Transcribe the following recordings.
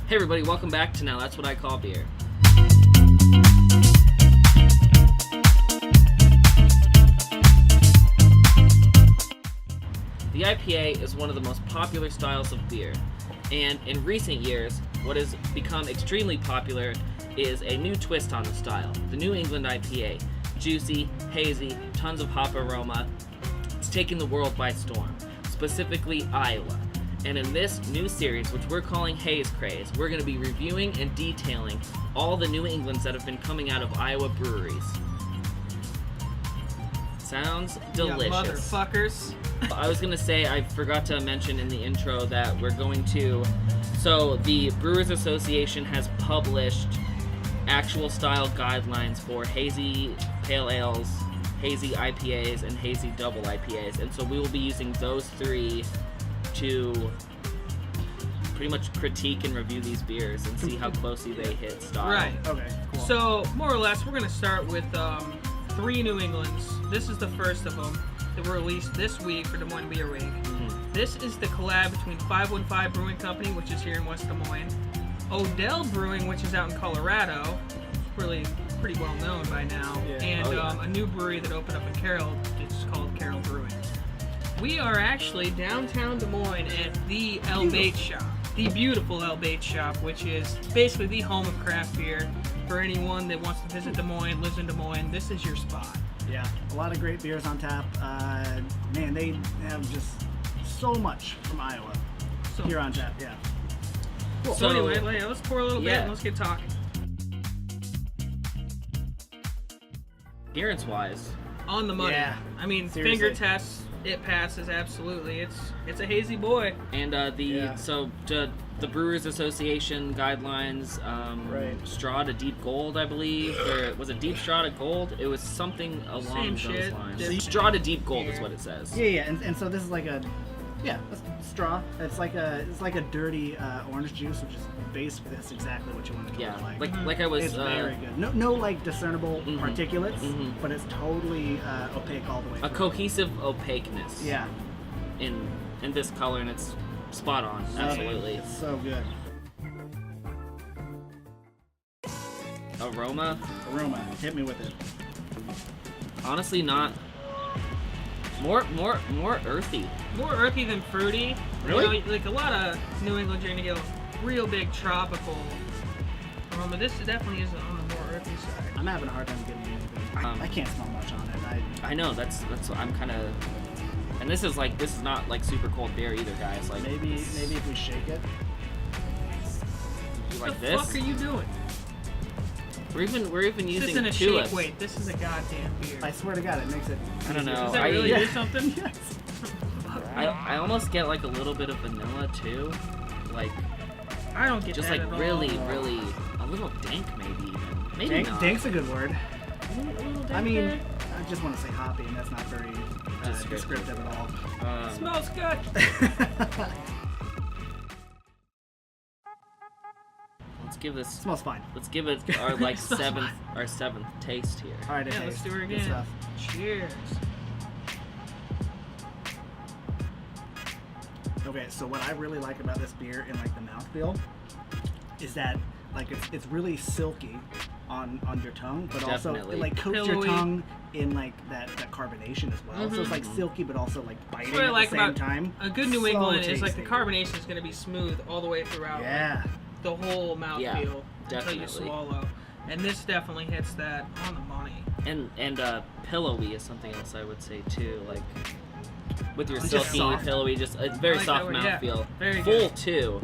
Hey everybody, welcome back to Now That's What I Call Beer. The IPA is one of the most popular styles of beer, and in recent years, what has become extremely popular is a new twist on the style, the New England IPA. Juicy, hazy, tons of hop aroma. It's taking the world by storm, specifically Iowa. And in this new series, which we're calling Haze, Craze, we're going to be reviewing and detailing all the New Englands that have been coming out of Iowa breweries. Sounds delicious. Yeah, motherfuckers. I was going to say, I forgot to mention in the intro that we're going to... So, the Brewers Association has published actual style guidelines for hazy pale ales, hazy IPAs, and hazy double IPAs. And so we will be using those three to pretty much critique and review these beers and see how closely they hit style. Right. Okay, cool. So, more or less, we're going to start with three New Englands. This is the first of them that were released this week for Des Moines Beer Week. Mm-hmm. This is the collab between 515 Brewing Company, which is here in West Des Moines, Odell Brewing, which is out in Colorado, really pretty well known by now, Yeah. and yeah. a new brewery that opened up in Carroll. It's called Carroll Brewing. We are actually downtown Des Moines at the El Bait Shop, the beautiful El Bait Shop, which is basically the home of craft beer. For anyone that wants to visit Des Moines, lives in Des Moines, this is your spot. Yeah, a lot of great beers on tap. Man, they have just so much from Iowa So, here on tap. Yeah. so So- anyway, let's pour a little bit Yeah. and let's get talking. Appearance-wise, On the money. Yeah, I mean, seriously. finger tests, it passes absolutely. It's a hazy boy. and the Brewers Association guidelines, Right. straw to deep gold, I believe, or was it deep straw to gold? It was something along Same those shit. lines. Just- Straw to deep gold is what it says. Yeah, and so this is like a straw. It's like a dirty orange juice, which is basically that's exactly what you want it to Yeah, look like. like I was. It's very good. No like discernible Mhm, particulates, mhm. but it's totally opaque all the way A through. cohesive opaqueness. Yeah, In this color, and it's spot on. Absolutely. It's so good. Aroma, Aroma, hit me with it. honestly, not. More earthy. More earthy than fruity. Really? You know, like a lot of New England, you're gonna get a real big tropical aroma. This definitely is on the more earthy side. I'm having a hard time getting anything. I can't smell much on it. I know that's what I'm kind of. And this is not like super cold beer either, guys. Like Maybe if we shake it. you What like the this. fuck are you doing? We're even This using isn't a tulips. shake weight. This is a goddamn beer. I swear to God, it makes it. I don't easier. know. Does that I- really yeah. do something? Yes. I almost get like a little bit of vanilla too, like I don't get just that like at really all. a little dank maybe even. Maybe not. Dank's a good word. A little I dank mean, there. I just want to say hoppy, and that's not very descriptive at all. Smells good. Let's give this. Smells fine. Let's give it our like Smells seventh taste here. All right, Yeah, okay. let's do it Good again. stuff. Cheers. Okay, so what I really like about this beer in like the mouthfeel is that like it's really silky on your tongue, but also Definitely. it like coats your Pillowy. tongue in like that carbonation as well. So it's like silky, but also like biting That's what I at like the same about time. A good New So England is like the tasty. carbonation is going to be smooth all the way throughout. Yeah. Like, the whole mouthfeel Yeah, until definitely. you swallow. And this definitely hits that on the money. And pillowy is something else I would say too. Like with your It's just silky, soft. pillowy, just it's very I like soft that word, yeah. mouthfeel. Very Full good. too.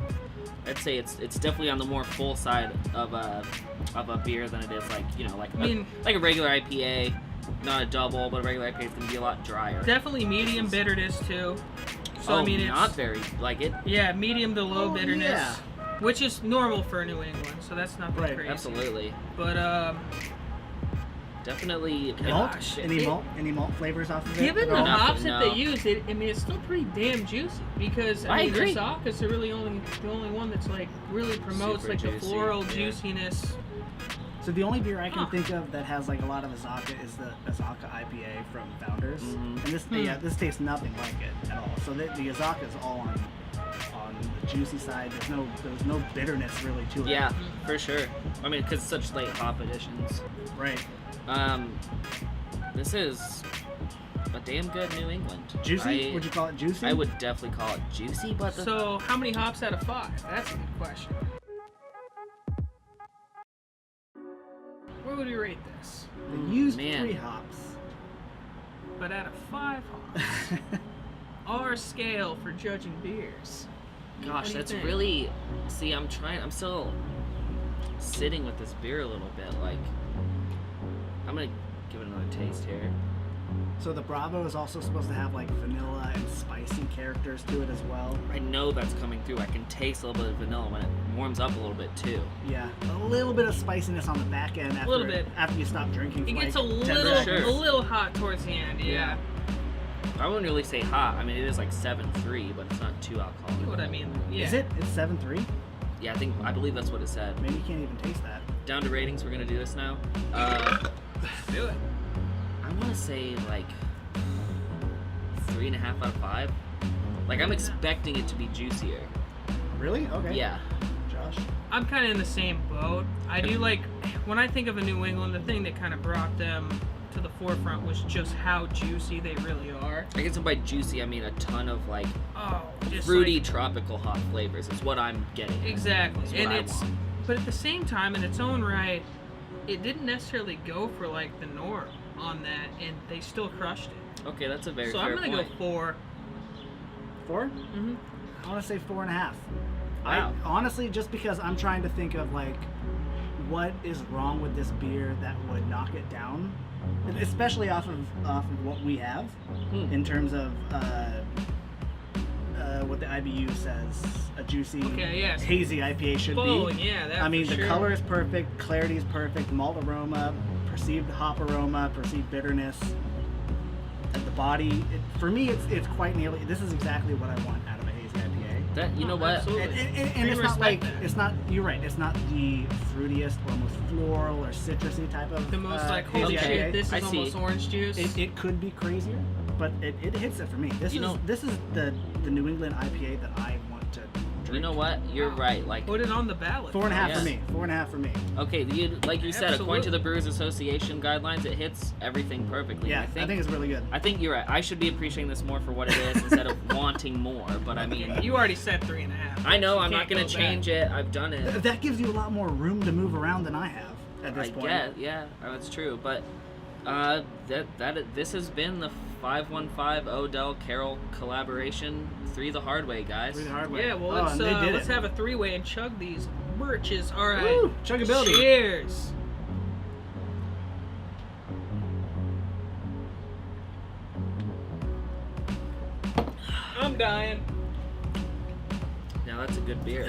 I'd say it's definitely on the more full side of a beer than it is like a regular IPA, not a double, but a regular IPA is gonna be a lot drier. Definitely medium bitterness too. So I mean, it's not very like it. yeah, medium to low Oh, bitterness, yeah. which is normal for New England. So that's not Right, crazy. Absolutely, But definitely. Malt? Gosh, Any malt flavors off of it? given the at all? Enough to hops that know. they use, I mean, it's still pretty damn juicy because I mean, agree. the Zaka's are really the only one that's like really promotes Super like the juicy, floral yeah. juiciness. So the only beer I can Huh. think of that has like a lot of Azaka is the Azaka IPA from Founders, Mhm. and this tastes nothing like it at all. So the Azaka is all on the juicy side. There's no bitterness really to it. Yeah, for sure. I mean, because such late hop additions. Right. This is a damn good New England. Juicy? Would you call it juicy? I would definitely call it juicy, but So, how many hops out of 5? That's a good question. Where would we rate this? They used man. 3 hops. But out of 5 hops, our scale for judging beers. What gosh, do you that's think? really. See, I'm still sitting with this beer a little bit. Like, I'm gonna give it another taste here. So the Bravo is also supposed to have like vanilla and spicy characters to it as well. I know that's coming through. I can taste a little bit of vanilla when it warms up a little bit too. Yeah, a little bit of spiciness on the back end after, Little bit. after you stop drinking. It for gets like a 10 little, seconds. a little hot towards the end. Yeah. I wouldn't really say hot. I mean, it is like 7.3, but it's not too alcoholic. You know what I mean? Yeah. Is it? It's 7.3? Yeah, I believe that's what it said. Maybe you can't even taste that. Down to ratings, we're gonna do this now. Do it. I want to say like 3.5 out of 5. Like, I'm expecting it to be juicier. Really? Okay. Yeah. Josh? I'm kind of in the same boat. I do like, when I think of a New England, the thing that kind of brought them to the forefront was just how juicy they really are. I guess by juicy, I mean a ton of like Oh, just fruity like, tropical hop flavors is what I'm getting. exactly. That's what And I it's, want. but at the same time, in its own right, it didn't necessarily go for like the norm on that, and they still crushed it. Okay, that's a very So fair I'm gonna point. go 4. 4? Mm-hmm. I want to say 4.5. Wow. Honestly, just because I'm trying to think of like what is wrong with this beer that would knock it down, especially off of what we have in terms of what the IBU says a juicy, Okay, yes. hazy IPA should Bowling, be. yeah, that I mean, for the sure. color is perfect, clarity is perfect, malt aroma, perceived hop aroma, perceived bitterness. And the body, for me, it's quite nearly. This is exactly what I want out of a hazy IPA. That, you know what? Absolutely. And We it's not respect like that. it's not. You're right. It's not the fruitiest or most floral or citrusy type of The most like, holy hazy okay. shit, IPA. this I is see. almost orange juice. It could be crazier, but it hits it for me. This is the New England IPA that I want to drink. You know what? You're right. Like, Put it on the ballot. 4.5 Yes. for me. 4.5 for me. okay, like you said, according Absolutely. to the Brewers Association guidelines, it hits everything perfectly. Yeah, And I think it's really good. I think you're right. I should be appreciating this more for what it is instead of wanting more. But I mean, You already said 3.5. I know You I'm not can't gonna go change it. I've done it. That gives you a lot more room to move around than I have at this I point. get, yeah, that's true. But this has been the 515 Odell Carroll collaboration. 3 the hard way, guys. Really hard way. Yeah, well, Oh, and they did let's it. have a 3-way and chug these birches. All right. Woo, chuggability. Cheers. I'm dying. Now that's a good beer.